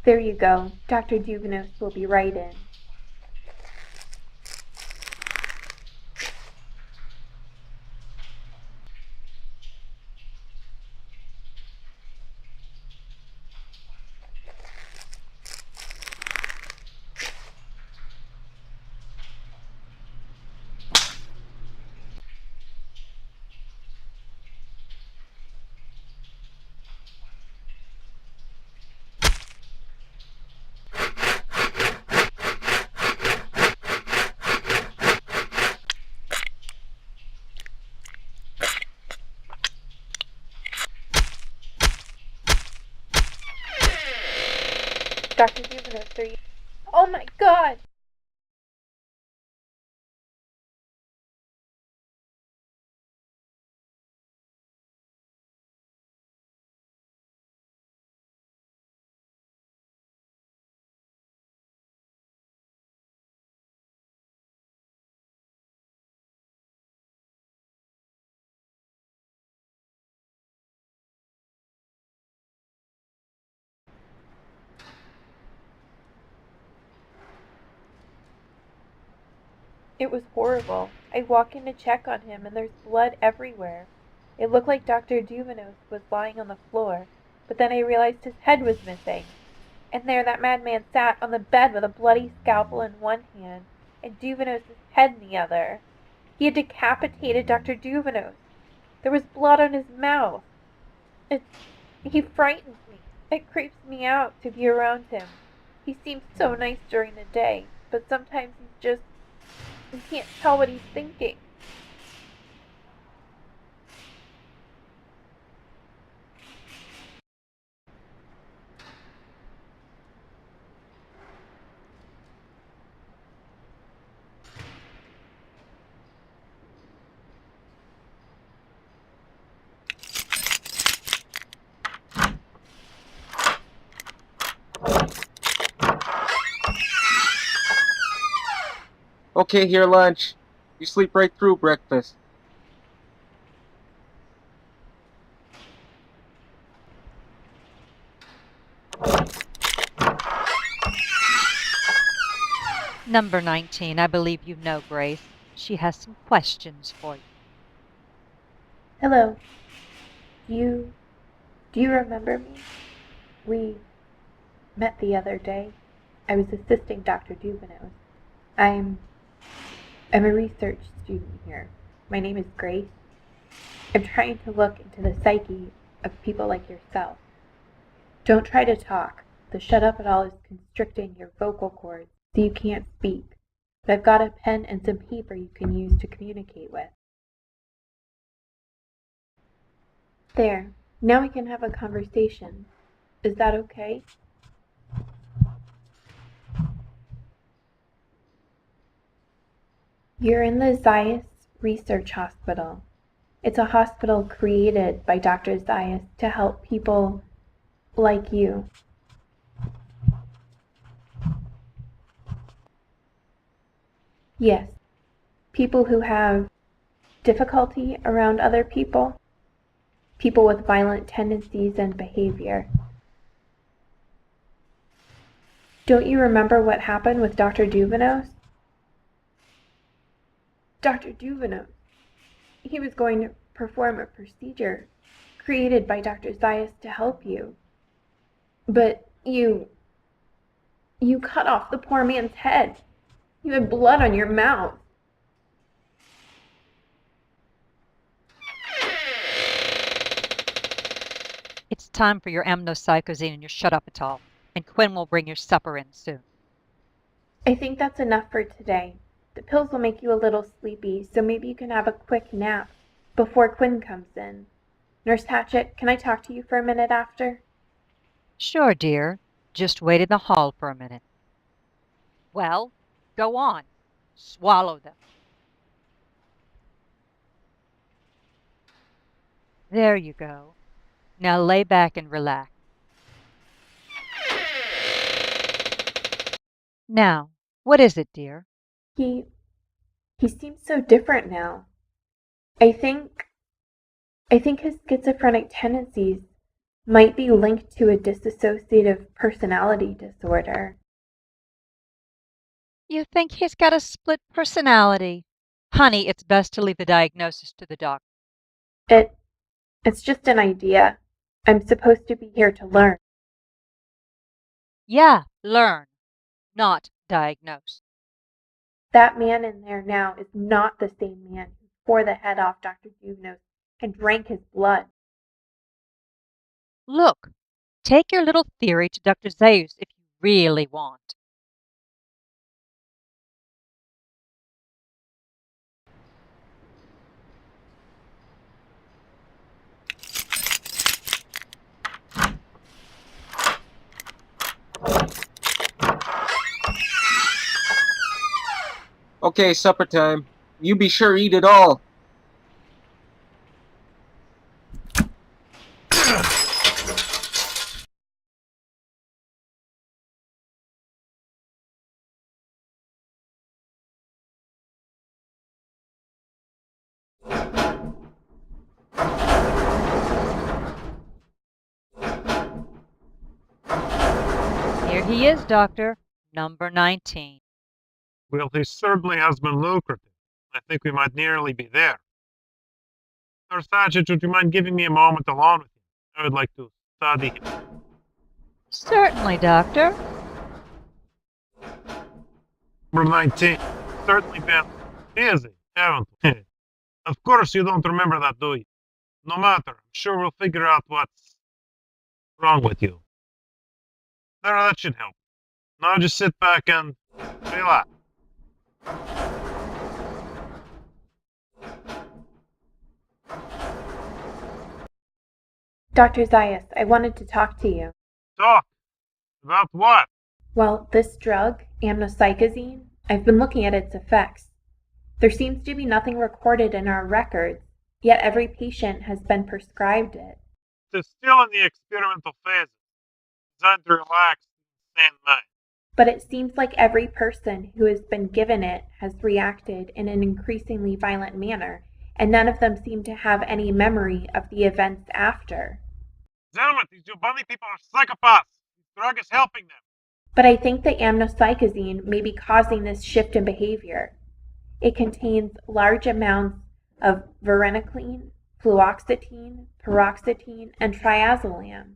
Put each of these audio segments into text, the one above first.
There you go. Dr. Duvenos will be right in. Dr. Duvenos, are you... Oh my God! It was horrible. I walk in to check on him, and there's blood everywhere. It looked like Dr. Duvenos was lying on the floor, but then I realized his head was missing. And there that madman sat on the bed with a bloody scalpel in one hand and Duvenos' head in the other. He had decapitated Dr. Duvenos. There was blood on his mouth. He frightens me. It creeps me out to be around him. He seems so nice during the day, but sometimes you can't tell what he's thinking. Okay, here lunch. You sleep right through breakfast. Number 19, I believe you know Grace. She has some questions for you. Hello. Do you remember me? We met the other day. I was assisting Dr. Duvenos. I'm a research student here. My name is Grace. I'm trying to look into the psyche of people like yourself. Don't try to talk. The shut up at all is constricting your vocal cords so you can't speak. But I've got a pen and some paper you can use to communicate with. There. Now we can have a conversation. Is that okay? You're in the Zayas Research Hospital. It's a hospital created by Dr. Zayas to help people like you. Yes, people who have difficulty around other people, people with violent tendencies and behavior. Don't you remember what happened with Dr. Duvenos? Dr. Duvenos. He was going to perform a procedure created by Dr. Zayas to help you. But you cut off the poor man's head. You had blood on your mouth. It's time for your amnocycozine and your shut-up-a-tol, and Quinn will bring your supper in soon. I think that's enough for today. The pills will make you a little sleepy, so maybe you can have a quick nap before Quinn comes in. Nurse Hatchet, can I talk to you for a minute after? Sure, dear. Just wait in the hall for a minute. Well, go on. Swallow them. There you go. Now lay back and relax. Now, what is it, dear? He seems so different now. I think his schizophrenic tendencies Might be linked to a dissociative personality disorder. You think he's got a split personality? Honey, it's best to leave the diagnosis to the doctor. It's just an idea. I'm supposed to be here to learn. Yeah, learn, not diagnose. That man in there now is not the same man who tore the head off Dr. Duvnos and drank his blood. Look, take your little theory to Dr. Zeus if you really want. Okay, supper time. You be sure eat it all. Here he is, Doctor, number 19. Well, he certainly has been lucrative. I think we might nearly be there. Sir Sergeant, would you mind giving me a moment alone with you? I would like to study him. Certainly, Doctor. Number 19. Certainly been busy, haven't we? Of course you don't remember that, do you? No matter, I'm sure we'll figure out what's wrong with you. There, that should help. Now just sit back and relax. Dr. Zayas, I wanted to talk to you. Talk. About what? Well, this drug, amnocycazine, I've been looking at its effects. There seems to be nothing recorded in our records, yet every patient has been prescribed it. It's still in the experimental phase. Designed to relax the sane mind. But it seems like every person who has been given it has reacted in an increasingly violent manner, and none of them seem to have any memory of the events after. Gentlemen, these Giovanni people are psychopaths. This drug is helping them. But I think that amnocycazine may be causing this shift in behavior. It contains large amounts of varenicline, fluoxetine, paroxetine, and triazolam,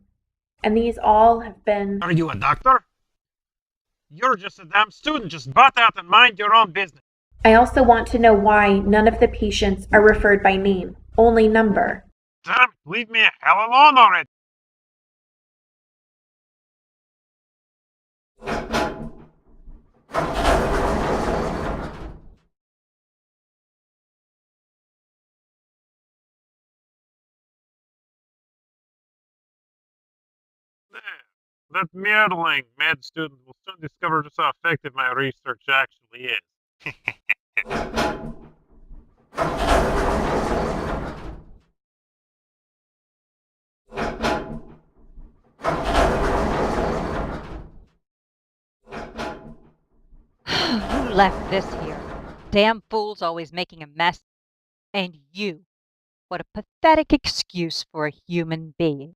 and these all have been... Are you a doctor? You're just a damn student. Just butt out and mind your own business. I also want to know why none of the patients are referred by name, only number. Damn, leave me a hell alone already. That meddling med student will soon discover just how effective my research actually is. Who left this here? Damn fools always making a mess. And you. What a pathetic excuse for a human being.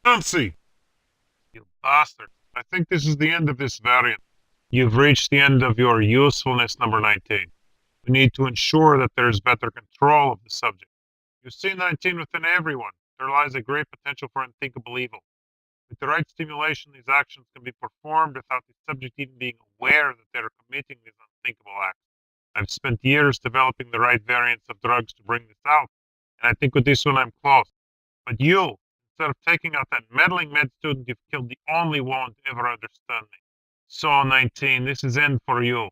Nancy! You bastard. I think this is the end of this variant. You've reached the end of your usefulness, number 19. We need to ensure that there is better control of the subject. You see 19 within everyone. There lies a great potential for unthinkable evil. With the right stimulation, these actions can be performed without the subject even being aware that they are committing these unthinkable acts. I've spent years developing the right variants of drugs to bring this out, and I think with this one I'm close. But you, instead of taking out that meddling med student, you've killed the only one to ever understand me. So, 19, this is end for you.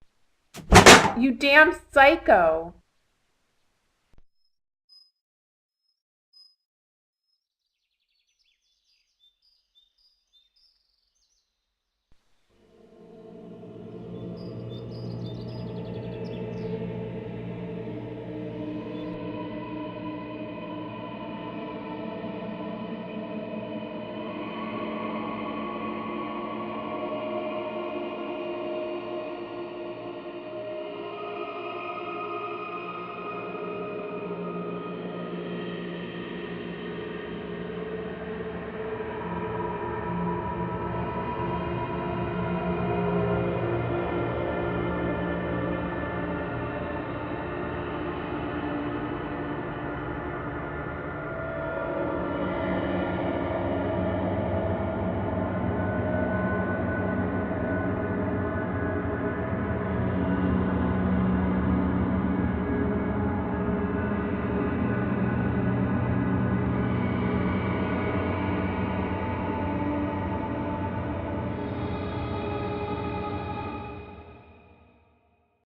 You damn psycho!